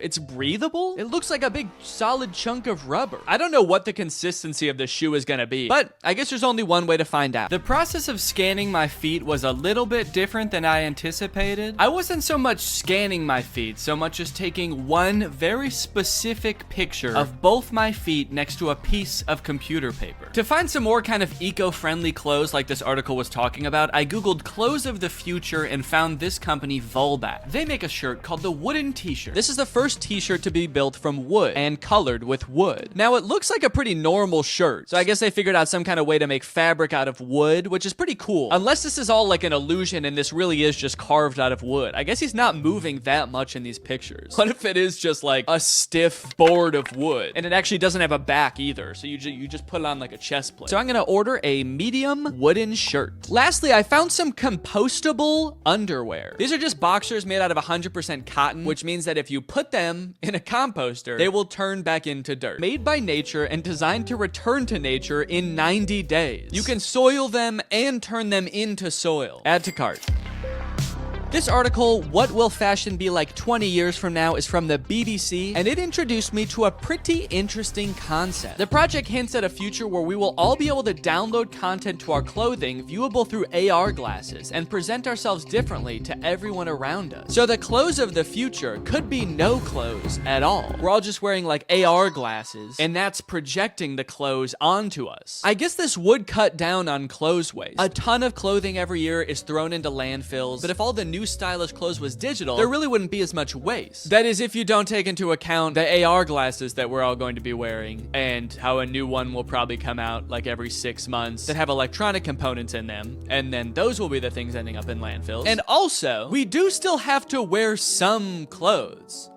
It's breathable? It looks like a big solid chunk of rubber. I don't know what the consistency of the shoe is gonna be, but I guess there's only one way to find out. The process of scanning my feet was a little bit different than I anticipated. I wasn't so much scanning my feet, so much as taking one very specific picture of both my feet next to a piece of computer paper. To find some more kind of eco-friendly clothes like this article was talking about, I googled clothes of the future and found this company, Volbat. They make a shirt called the wooden t-shirt. This is the first t-shirt to be built from wood and colored with wood. Now it looks like a pretty normal shirt, so I guess they figured out some kind of way to make fabric out of wood, which is pretty cool. Unless this is all like an illusion and this really is just carved out of wood. I guess he's not moving that much in these pictures. What if it is just like a stiff board of wood and it actually doesn't have a back either, so you just put it on like a chest plate. So I'm gonna order a medium wooden shirt. Lastly, I found some compostable underwear. These are just boxers made out of 100% cotton, which means that if you put them in a composter, they will turn back into dirt. Made by nature and designed to return to nature in 90 days. You can soil them and turn them into soil. Add to cart. This article, What Will Fashion Be Like 20 Years From Now, is from the BBC, and it introduced me to a pretty interesting concept. The project hints at a future where we will all be able to download content to our clothing viewable through AR glasses and present ourselves differently to everyone around us. So the clothes of the future could be no clothes at all. We're all just wearing like AR glasses, and that's projecting the clothes onto us. I guess this would cut down on clothes waste. A ton of clothing every year is thrown into landfills, but if all the new stylish clothes was digital, there really wouldn't be as much waste. That is, if you don't take into account the AR glasses that we're all going to be wearing, and how a new one will probably come out like every 6 months that have electronic components in them, and then those will be the things ending up in landfills. And also, we do still have to wear some clothes.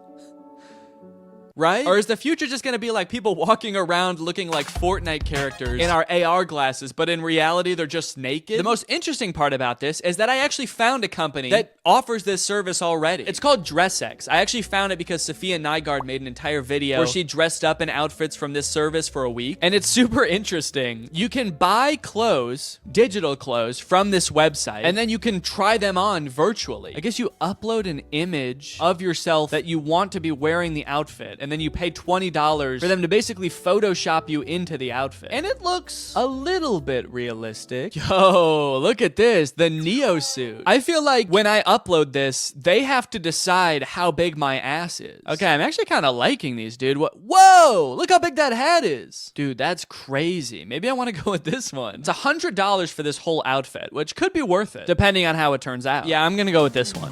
Right? Or is the future just gonna be like people walking around looking like Fortnite characters in our AR glasses, but in reality, they're just naked? The most interesting part about this is that I actually found a company that offers this service already. It's called DressX. I actually found it because Sophia Nygaard made an entire video where she dressed up in outfits from this service for a week, and it's super interesting. You can buy clothes, digital clothes, from this website, and then you can try them on virtually. I guess you upload an image of yourself that you want to be wearing the outfit, and then you pay $20 for them to basically Photoshop you into the outfit. And it looks a little bit realistic. Yo, look at this, the Neo suit. I feel like when I upload this, they have to decide how big my ass is. Okay, I'm actually kind of liking these, dude. Whoa, look how big that hat is. Dude, that's crazy. Maybe I want to go with this one. It's $100 for this whole outfit, which could be worth it, depending on how it turns out. Yeah, I'm gonna go with this one.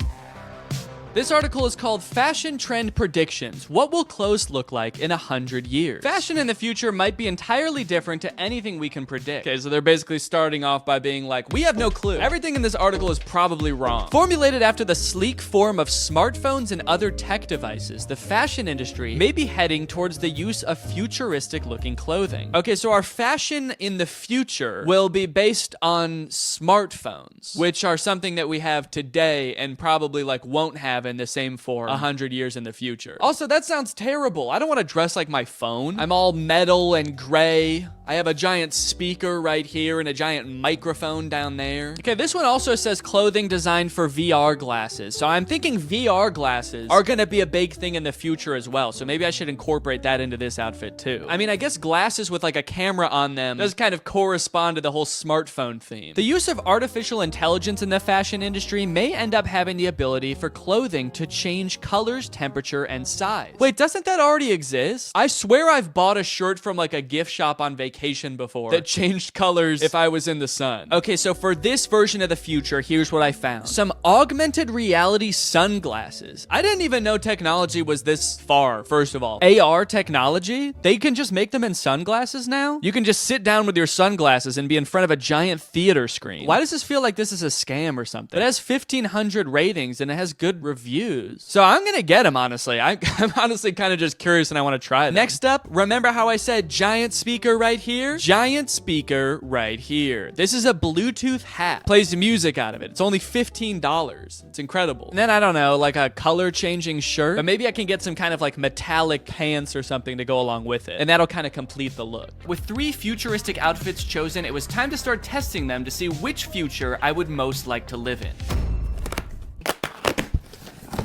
This article is called Fashion Trend Predictions. What will clothes look like in 100 years? Fashion in the future might be entirely different to anything we can predict. Okay, so they're basically starting off by being like, we have no clue. Everything in this article is probably wrong. Formulated after the sleek form of smartphones and other tech devices, the fashion industry may be heading towards the use of futuristic looking clothing. Okay, so our fashion in the future will be based on smartphones, which are something that we have today and probably like won't have in the same form 100 years in the future. Also, that sounds terrible. I don't want to dress like my phone. I'm all metal and gray. I have a giant speaker right here and a giant microphone down there. Okay, this one also says clothing designed for VR glasses. So I'm thinking VR glasses are gonna be a big thing in the future as well. So maybe I should incorporate that into this outfit too. I mean, I guess glasses with like a camera on them does kind of correspond to the whole smartphone theme. The use of artificial intelligence in the fashion industry may end up having the ability for clothing to change colors, temperature, and size. Wait, doesn't that already exist? I swear I've bought a shirt from like a gift shop on vacation before that changed colors if I was in the sun. Okay, so for this version of the future, here's what I found. Some augmented reality sunglasses. I didn't even know technology was this far, first of all. AR technology? They can just make them in sunglasses now? You can just sit down with your sunglasses and be in front of a giant theater screen. Why does this feel like this is a scam or something? It has 1,500 ratings and it has good reviews. So I'm gonna get them, honestly. I'm honestly kind of just curious and I want to try them. Next up, remember how I said giant speaker right here? Giant speaker right here. This is a Bluetooth hat. Plays music out of it. It's only $15. It's incredible. And then I don't know, like a color changing shirt, but maybe I can get some kind of like metallic pants or something to go along with it. And that'll kind of complete the look. With 3 futuristic outfits chosen, it was time to start testing them to see which future I would most like to live in.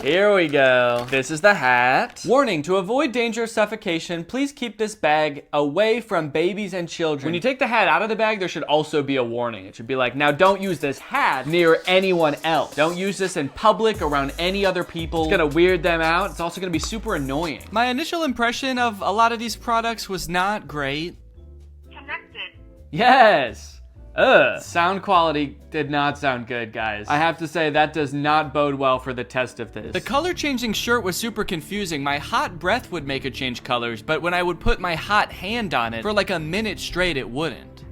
Here we go. This is the hat. Warning, to avoid danger of suffocation, please keep this bag away from babies and children. When you take the hat out of the bag, there should also be a warning. It should be like, now don't use this hat near anyone else. Don't use this in public around any other people. It's gonna weird them out. It's also gonna be super annoying. My initial impression of a lot of these products was not great. Connected. Yes. Sound quality did not sound good, guys. I have to say that does not bode well for the test of this. The color changing shirt was super confusing. My hot breath would make it change colors, but when I would put my hot hand on it for like a minute straight, it wouldn't.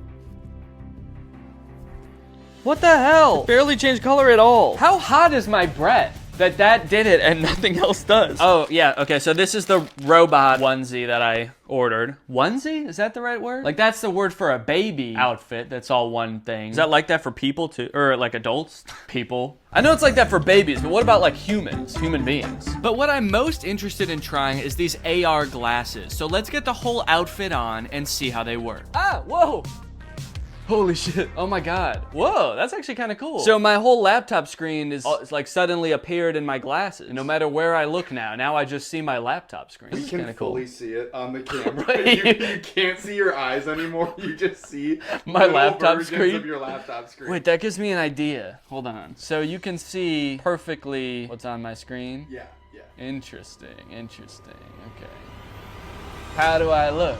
What the hell? It barely changed color at all. How hot is my breath that did it and nothing else does? Oh, yeah, okay, so this is the robot onesie that I ordered. Onesie? Is that the right word? Like, that's the word for a baby outfit that's all one thing. Is that like that for people too? Or like adults? People. I know it's like that for babies, but what about like humans? Human beings. But what I'm most interested in trying is these AR glasses. So let's get the whole outfit on and see how they work. Ah, whoa! Holy shit. Oh my God. Whoa, that's actually kind of cool. So my whole laptop screen is like suddenly appeared in my glasses. No matter where I look now I just see my laptop screen. You can fully see it on the camera. you can't see your eyes anymore. You just see my laptop screen. Of your laptop screen. Wait, that gives me an idea. Hold on. So you can see perfectly what's on my screen? Yeah. Interesting. Okay. How do I look?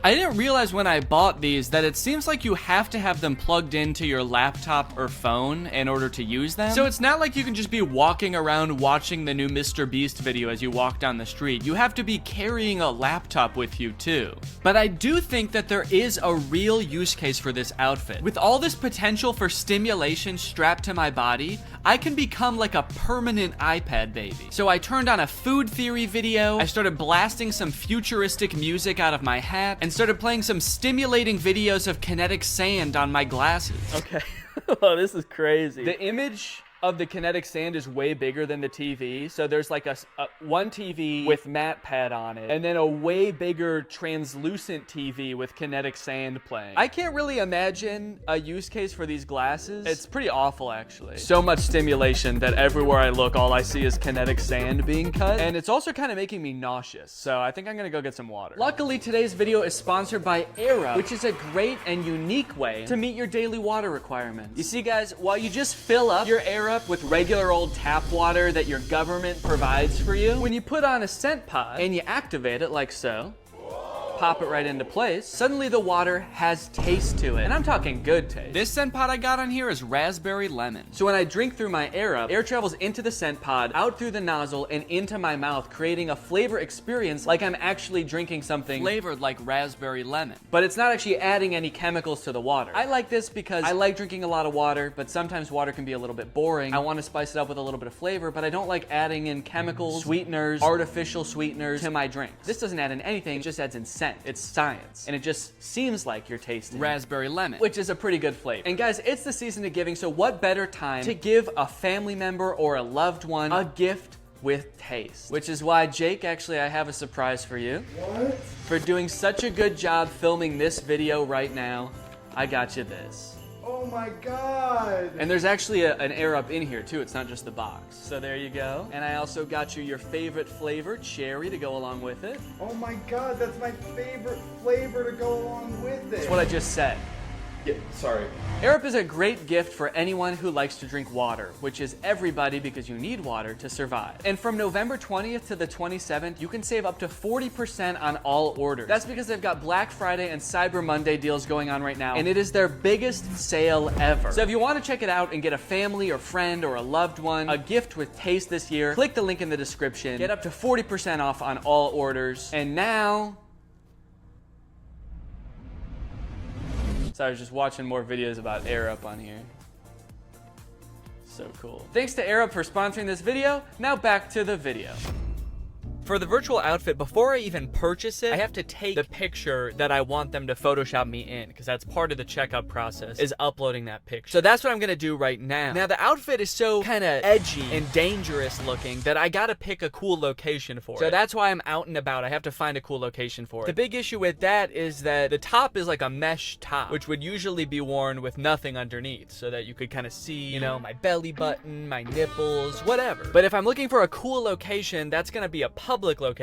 I didn't realize when I bought these that it seems like you have to have them plugged into your laptop or phone in order to use them. So it's not like you can just be walking around watching the new Mr. Beast video as you walk down the street. You have to be carrying a laptop with you too. But I do think that there is a real use case for this outfit. With all this potential for stimulation strapped to my body, I can become like a permanent iPad baby. So I turned on a food theory video, I started blasting some futuristic music out of my hat, and started playing some stimulating videos of kinetic sand on my glasses. Okay. Oh, this is crazy. The image of the kinetic sand is way bigger than the TV. So there's like a one TV with mat pad on it, and then a way bigger translucent TV with kinetic sand playing. I can't really imagine a use case for these glasses. It's pretty awful, actually. So much stimulation that everywhere I look, all I see is kinetic sand being cut. And it's also kind of making me nauseous. So I think I'm gonna go get some water. Luckily, today's video is sponsored by Air, which is a great and unique way to meet your daily water requirements. You see, guys, while you just fill up your Air with regular old tap water that your government provides for you, when you put on a scent pod and you activate it like so, pop it right into place, suddenly the water has taste to it. And I'm talking good taste. This scent pod I got on here is raspberry lemon. So when I drink through my air travels into the scent pod, out through the nozzle, and into my mouth, creating a flavor experience like I'm actually drinking something flavored like raspberry lemon. But it's not actually adding any chemicals to the water. I like this because I like drinking a lot of water, but sometimes water can be a little bit boring. I want to spice it up with a little bit of flavor, but I don't like adding in chemicals, sweeteners, artificial sweeteners to my drink. This doesn't add in anything, it just adds in scent. It's science, and it just seems like you're tasting raspberry lemon, which is a pretty good flavor. And guys, it's the season of giving, so what better time to give a family member or a loved one a gift with taste? Which is why, Jake, actually, I have a surprise for you. What? For doing such a good job filming this video right now, I got you this. Oh my God. And there's actually an Air Up in here too, it's not just the box. So there you go. And I also got you your favorite flavor, cherry, to go along with it. Oh my God, that's my favorite flavor to go along with it. That's what I just said. Yeah, sorry. Air Up is a great gift for anyone who likes to drink water, which is everybody because you need water to survive. And from November 20th to the 27th, you can save up to 40% on all orders. That's because they've got Black Friday and Cyber Monday deals going on right now, and it is their biggest sale ever. So if you want to check it out and get a family or friend or a loved one a gift with taste this year, click the link in the description. Get up to 40% off on all orders. And now, so I was just watching more videos about Air Up on here. So cool. Thanks to Air Up for sponsoring this video. Now back to the video. For the virtual outfit, before I even purchase it, I have to take the picture that I want them to Photoshop me in, because that's part of the checkout process, is uploading that picture. So that's what I'm gonna do right now. Now, the outfit is so kind of edgy and dangerous looking that I gotta pick a cool location for it. So that's why I'm out and about. I have to find a cool location for it. The big issue with that is that the top is like a mesh top, which would usually be worn with nothing underneath, so that you could kind of see, you know, my belly button, my nipples, whatever. But if I'm looking for a cool location, that's gonna be a public location.